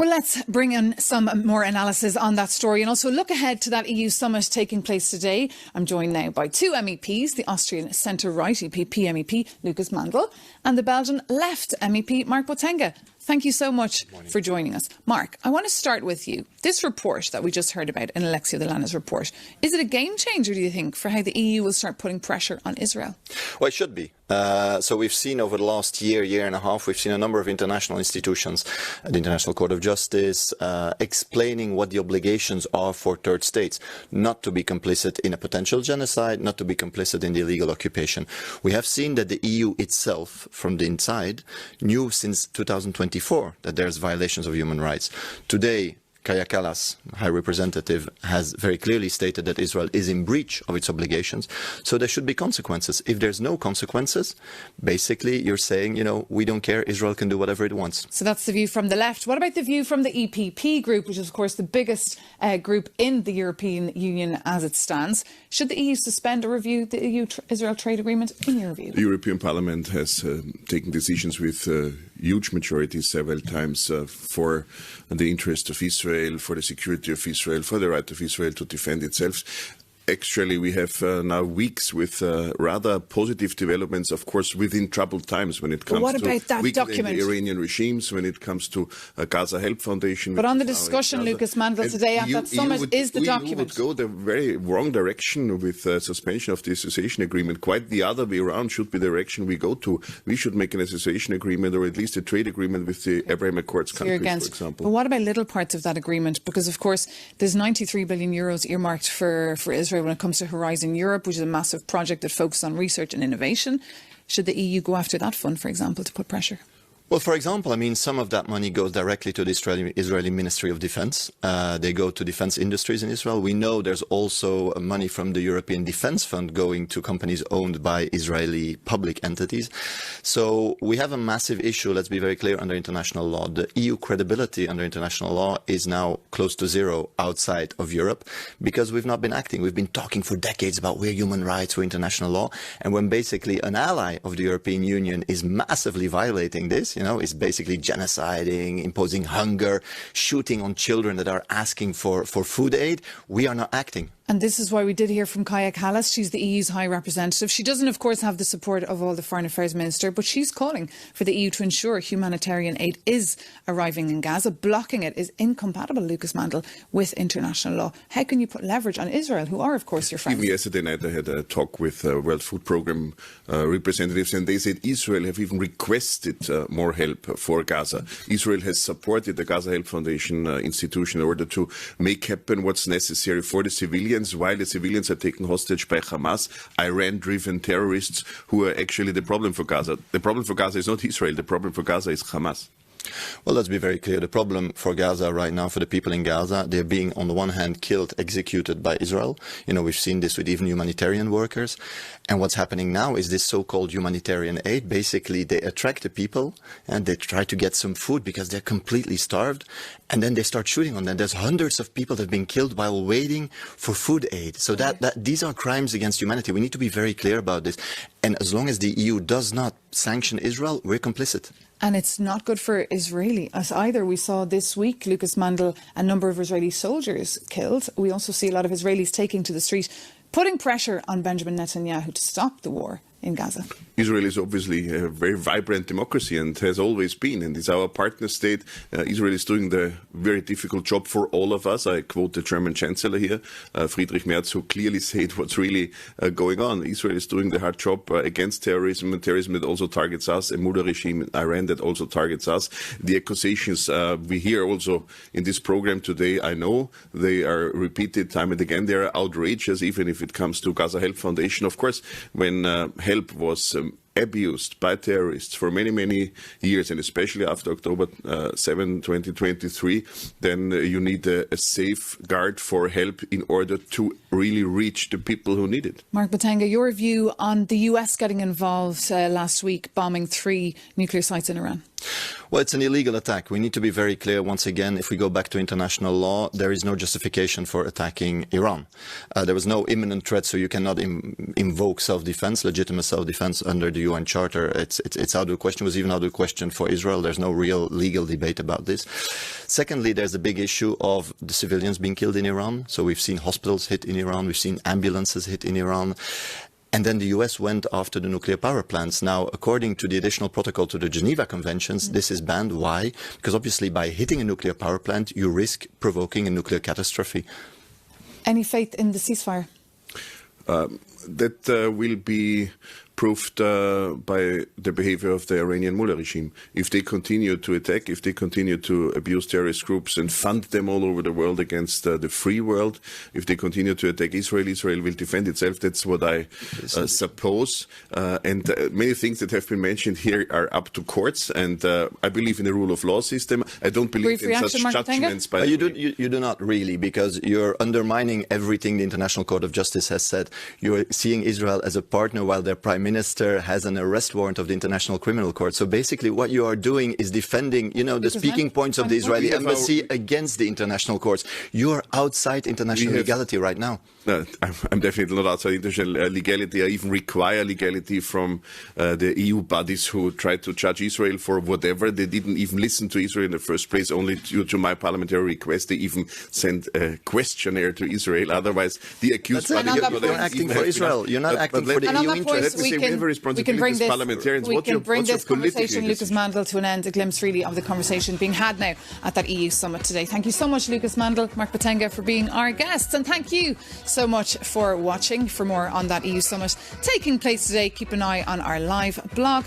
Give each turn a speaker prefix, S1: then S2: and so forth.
S1: Well, let's bring in some more analysis on that story and also look ahead to that EU summit taking place today. I'm joined now by two MEPs, the Austrian centre-right EPP MEP, Lucas Mandl, and the Belgian left MEP, Mark Botenga. Thank you so much for joining us. Mark, I want to start with you. This report that we just heard about in Alexia Delana's report, is it a game changer, do you think, for how the EU will start putting pressure on Israel?
S2: Well, it should be. So we've seen over the last year and a half, we've seen a number of international institutions, the International Court of Justice, explaining what the obligations are for third states, not to be complicit in a potential genocide, not to be complicit in the illegal occupation. We have seen that the EU itself, from the inside, knew since 2024 that there's violations of human rights. Today, Kaja Kallas, High Representative, has very clearly stated that Israel is in breach of its obligations. So there should be consequences. If there's no consequences, basically you're saying, you know, we don't care, Israel can do whatever it wants.
S1: So that's the view from the left. What about the view from the EPP group, which is, of course, the biggest group in the European Union as it stands? Should the EU suspend or review the EU-Israel trade agreement, in your view?
S3: The European Parliament has taken decisions with huge majorities several times for the interest of Israel, for the security of Israel, for the right of Israel to defend itself. Actually, we have now weeks with rather positive developments, of course, within troubled times when it comes to weakening the Iranian regimes, when it comes to Gaza Help Foundation.
S1: But on the discussion, Lucas Mandl, today at that summit is the document.
S3: We would go the very wrong direction with suspension of the association agreement. Quite the other way around should be the direction we go to. We should make an association agreement or at least a trade agreement with the Abraham Accords countries, for example.
S1: But what about little parts of that agreement? Because, of course, there's 93 billion euros earmarked for Israel when it comes to Horizon Europe, which is a massive project that focuses on research and innovation. Should the EU go after that fund, for example, to put pressure?
S2: Well, for example, I mean, some of that money goes directly to the Israeli Ministry of Defense. They go to defense industries in Israel. We know there's also money from the European Defense Fund going to companies owned by Israeli public entities. So we have a massive issue, let's be very clear, under international law. The EU credibility under international law is now close to zero outside of Europe because we've not been acting. We've been talking for decades about we're human rights, we're international law. And when basically an ally of the European Union is massively violating this, you know, is basically genociding, imposing hunger, shooting on children that are asking for food aid, we are not acting.
S1: And this is why we did hear from Kaja Kallas. She's the EU's High Representative. She doesn't, of course, have the support of all the Foreign Affairs Minister, but she's calling for the EU to ensure humanitarian aid is arriving in Gaza. Blocking it is incompatible, Lucas Mandl, with international law. How can you put leverage on Israel, who are, of course, your friends?
S3: Even yesterday night I had a talk with World Food Programme representatives, and they said Israel have even requested more help for Gaza. Israel has supported the Gaza Help Foundation institution in order to make happen what's necessary for the civilians, while the civilians are taken hostage by Hamas, Iran-driven terrorists who are actually the problem for Gaza. The problem for Gaza is not Israel. The problem for Gaza is Hamas.
S2: Well, let's be very clear. The problem for Gaza right now, for the people in Gaza, they're being, on the one hand, killed, executed by Israel. You know, we've seen this with even humanitarian workers. And what's happening now is this so-called humanitarian aid. Basically, they attract the people and they try to get some food because they're completely starved. And then they start shooting on them. There's hundreds of people that have been killed while waiting for food aid. So these are crimes against humanity. We need to be very clear about this. And as long as the EU does not sanction Israel, we're complicit.
S1: And it's not good for Israeli as either. We saw this week, Lucas Mandl, a number of Israeli soldiers killed. We also see a lot of Israelis taking to the street, putting pressure on Benjamin Netanyahu to stop the war in Gaza.
S3: Israel is obviously a very vibrant democracy and has always been, and is our partner state. Israel is doing the very difficult job for all of us. I quote the German Chancellor here, Friedrich Merz, who clearly said what's really going on. Israel is doing the hard job against terrorism, and terrorism that also targets us, a Mullah regime in Iran that also targets us. The accusations we hear also in this program today, I know they are repeated time and again. They are outrageous, even if it comes to Gaza Help Foundation. Of course, when help was abused by terrorists for many, many years, and especially after October 7, 2023, then you need a safeguard for help in order to really reach the people who need it.
S1: Mark Botenga, your view on the US getting involved last week, bombing 3 nuclear sites in Iran?
S2: Well, it's an illegal attack. We need to be very clear once again. If we go back to international law, there is no justification for attacking Iran. There was no imminent threat, so you cannot invoke self-defense, legitimate self-defense under the the UN Charter, it's out of the question. It was even out of the question for Israel. There's no real legal debate about this. Secondly, there's the big issue of the civilians being killed in Iran. So we've seen hospitals hit in Iran. We've seen ambulances hit in Iran. And then the US went after the nuclear power plants. Now, according to the additional protocol to the Geneva Conventions, this is banned. Why? Because obviously by hitting a nuclear power plant, you risk provoking a nuclear catastrophe.
S1: Any faith in the ceasefire?
S3: That will be proved by the behavior of the Iranian mullah regime. If they continue to attack, if they continue to abuse terrorist groups and fund them all over the world against the free world, if they continue to attack Israel, Israel will defend itself. That's what I suppose. And many things that have been mentioned here are up to courts. And I believe in the rule of law system. I don't believe in such judgments.
S2: You do not really, because you're undermining everything the International Court of Justice has said. You're seeing Israel as a partner while their prime minister has an arrest warrant of the International Criminal Court. So basically what you are doing is defending, the speaking points of the Israeli embassy against the international courts. You are outside international legality right now.
S3: No, I'm definitely not outside international legality. I even require legality from the EU bodies who tried to judge Israel for whatever. They didn't even listen to Israel in the first place, only due to my parliamentary request. They even sent a questionnaire to Israel. Otherwise, the accused
S2: body... You're not acting for Israel. You're not acting for the EU interest.
S1: We can bring this conversation, Lucas Mandl, to an end. A glimpse really of the conversation being had now at that EU summit today. Thank you so much, Lucas Mandl, Mark Batenga, for being our guests, and thank you so much for watching. For more on that EU summit taking place today, keep an eye on our live blog.